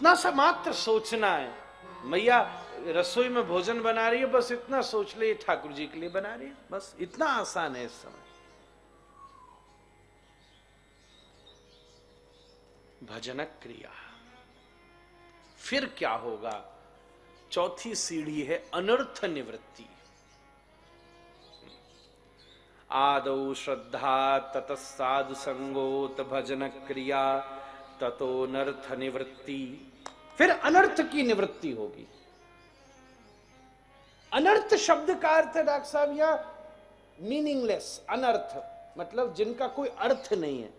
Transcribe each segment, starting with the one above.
इतना सा मात्र सोचना है, मैया रसोई में भोजन बना रही है, बस इतना सोच ले ठाकुर जी के लिए बना रही है, बस इतना आसान है इस समय। भजन क्रिया। फिर क्या होगा? चौथी सीढ़ी है अनर्थ निवृत्ति। आदौ श्रद्धा ततः साधु संगोत भजन क्रिया ततो अनर्थ निवृत्ति। फिर अनर्थ की निवृत्ति होगी। अनर्थ शब्द का अर्थ है डॉक्टर साहब या मीनिंगलेस, अनर्थ मतलब जिनका कोई अर्थ नहीं है।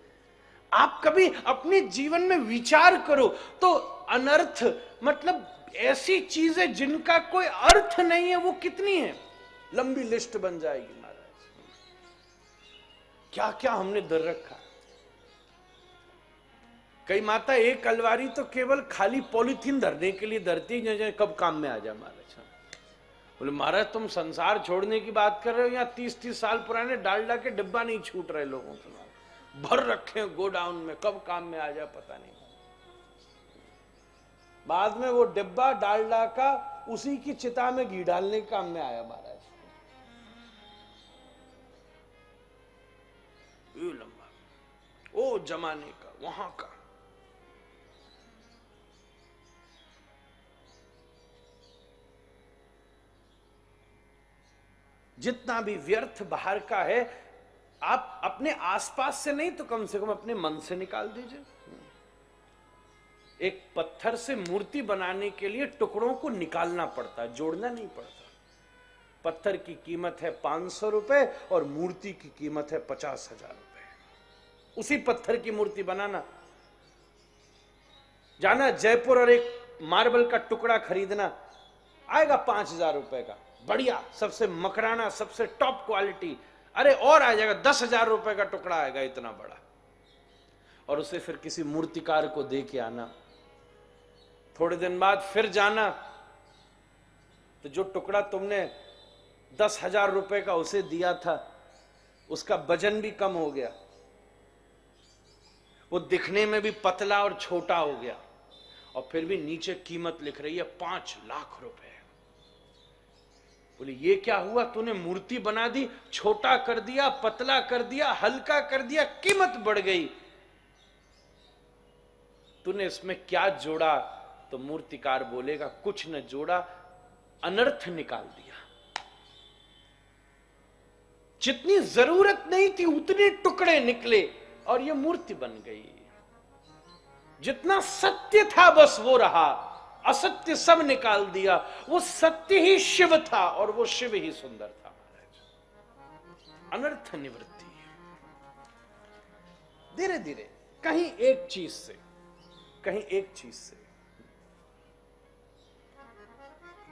आप कभी अपने जीवन में विचार करो तो अनर्थ मतलब ऐसी चीजें जिनका कोई अर्थ नहीं है, वो कितनी है? लंबी लिस्ट बन जाएगी महाराज। क्या क्या हमने धर रखा। कई माता एक अलवारी तो केवल खाली पॉलीथीन धरने के लिए धरती है, कब काम में आ जाए महाराज। बोले महाराज तुम संसार छोड़ने की बात कर रहे हो, या 30-30 साल पुराने डालडा के डिब्बा नहीं छूट रहे लोगों से, भर रखे हैं गोडाउन में, कब काम में आ जाए पता नहीं। बाद में वो डिब्बा डालडा का उसी की चिता में घी डालने के काम में आया महाराज। ये लंबा ओ जमाने का वहां का। जितना भी व्यर्थ बाहर का है आप अपने आसपास से नहीं तो कम से कम अपने मन से निकाल दीजिए। एक पत्थर से मूर्ति बनाने के लिए टुकड़ों को निकालना पड़ता है, जोड़ना नहीं पड़ता। पत्थर की कीमत है 500 रुपए और मूर्ति की कीमत है 50,000 रुपए। उसी पत्थर की मूर्ति बनाना, जाना जयपुर और एक मार्बल का टुकड़ा खरीदना, आएगा 5,000 रुपए का, बढ़िया सबसे मकराना सबसे टॉप क्वालिटी। अरे और आ जाएगा 10,000 रुपए का टुकड़ा आएगा इतना बड़ा, और उसे फिर किसी मूर्तिकार को दे के आना। थोड़े दिन बाद फिर जाना तो जो टुकड़ा तुमने 10,000 रुपए का उसे दिया था उसका वजन भी कम हो गया, वो दिखने में भी पतला और छोटा हो गया, और फिर भी नीचे कीमत लिख रही है 5 लाख रुपए। बोले ये क्या हुआ? तूने मूर्ति बना दी, छोटा कर दिया, पतला कर दिया, हल्का कर दिया, कीमत बढ़ गई। तूने इसमें क्या जोड़ा? तो मूर्तिकार बोलेगा कुछ न जोड़ा, अनर्थ निकाल दिया। जितनी जरूरत नहीं थी उतने टुकड़े निकले और ये मूर्ति बन गई। जितना सत्य था बस वो रहा, असत्य सब निकाल दिया। वो सत्य ही शिव था और वो शिव ही सुंदर था महाराज। अनर्थ निवृत्ति। धीरे धीरे कहीं एक चीज से, कहीं एक चीज से।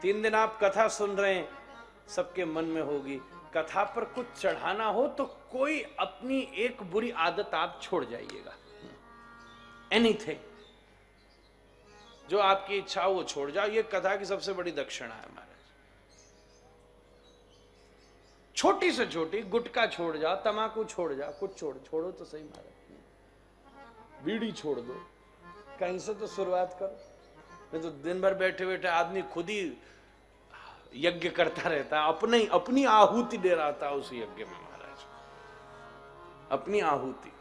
3 दिन आप कथा सुन रहे हैं, सबके मन में होगी कथा पर कुछ चढ़ाना हो तो कोई अपनी एक बुरी आदत आप छोड़ जाइएगा। एनीथिंग जो आपकी इच्छा हो वो छोड़ जाओ। ये कथा की सबसे बड़ी दक्षिणा है महाराज। छोटी से छोटी, गुटखा छोड़ जाओ, तमाकू छोड़ जाओ, कुछ छोड़ो तो सही महाराज। बीड़ी छोड़ दो, कहीं से तो शुरुआत करो। नहीं तो दिन भर बैठे बैठे आदमी खुद ही यज्ञ करता रहता है, अपनी आहुति दे रहा था उस यज्ञ में महाराज, अपनी आहुति।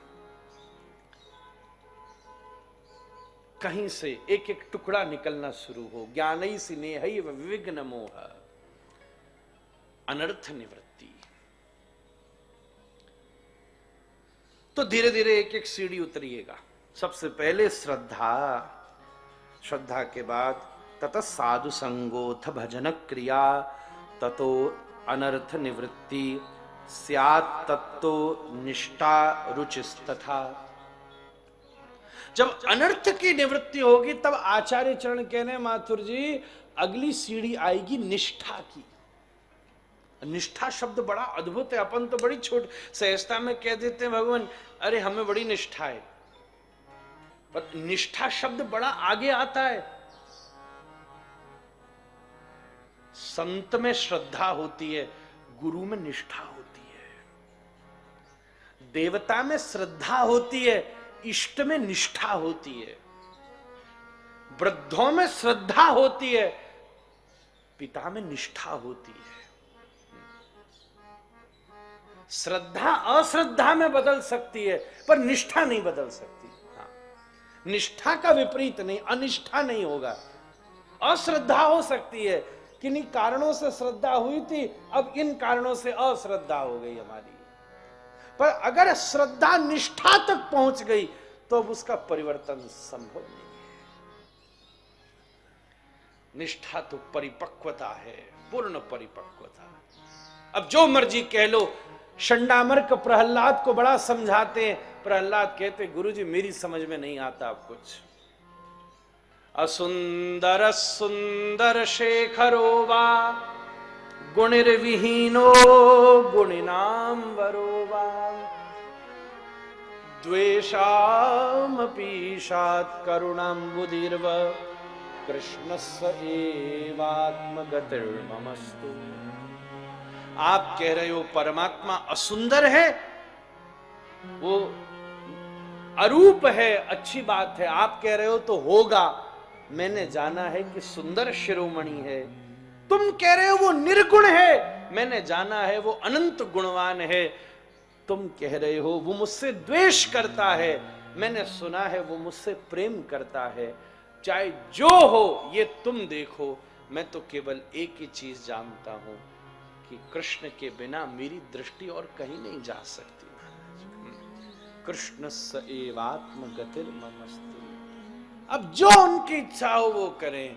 कहीं से एक एक टुकड़ा निकलना शुरू हो। ज्ञानई स्नेहई विघ्न मोह, अनर्थ निवृत्ति। तो धीरे धीरे एक एक सीढ़ी उतरिएगा। सबसे पहले श्रद्धा, श्रद्धा के बाद ततः साधु संगोथ भजन क्रिया ततो अनर्थ निवृत्ति स्यात् तत्तो निष्ठा रुचिस्तथा। जब अनर्थ की निवृत्ति होगी तब आचार्य चरण कहने माथुर जी अगली सीढ़ी आएगी निष्ठा की। निष्ठा शब्द बड़ा अद्भुत है। अपन तो बड़ी छोट सहजता में कह देते हैं भगवान अरे हमें बड़ी निष्ठा है, पर निष्ठा शब्द बड़ा आगे आता है। संत में श्रद्धा होती है, गुरु में निष्ठा होती है, देवता में श्रद्धा होती है, इष्ट में निष्ठा होती है। वृद्धों में श्रद्धा होती है, पिता में निष्ठा होती है। श्रद्धा अश्रद्धा में बदल सकती है, पर निष्ठा नहीं बदल सकती। हाँ, निष्ठा का विपरीत नहीं, अनिष्ठा नहीं होगा। अश्रद्धा हो सकती है, किन्हीं कारणों से श्रद्धा हुई थी, अब इन कारणों से अश्रद्धा हो गई हमारी। पर अगर श्रद्धा निष्ठा तक पहुंच गई तो अब उसका परिवर्तन संभव नहीं है। निष्ठा तो परिपक्वता है, पूर्ण परिपक्वता। अब जो मर्जी कह लो, षंडामर्क प्रहलाद को बड़ा समझाते हैं, प्रहलाद कहते गुरुजी मेरी समझ में नहीं आता अब कुछ। असुंदर सुंदर शेखरो वा गुणिर्विहीनो गुणिनाम वरो वा द्वेषामपीशात् करुणाम्बुधिर्व कृष्णस्य एवात्मगतिर्ममस्तु। आप कह रहे हो परमात्मा असुंदर है, वो अरूप है, अच्छी बात है, आप कह रहे हो तो होगा। मैंने जाना है कि सुंदर शिरोमणि है। तुम कह रहे हो वो निर्गुण है, मैंने जाना है वो अनंत गुणवान है। तुम कह रहे हो वो मुझसे द्वेष करता है, मैंने सुना है वो मुझसे प्रेम करता है। चाहे जो हो ये तुम देखो, मैं तो केवल एक ही चीज जानता हूं कि कृष्ण के बिना मेरी दृष्टि और कहीं नहीं जा सकती। कृष्णस्य एवात्मगतिर्ममस्तु। अब जो उनकी इच्छा हो वो करें।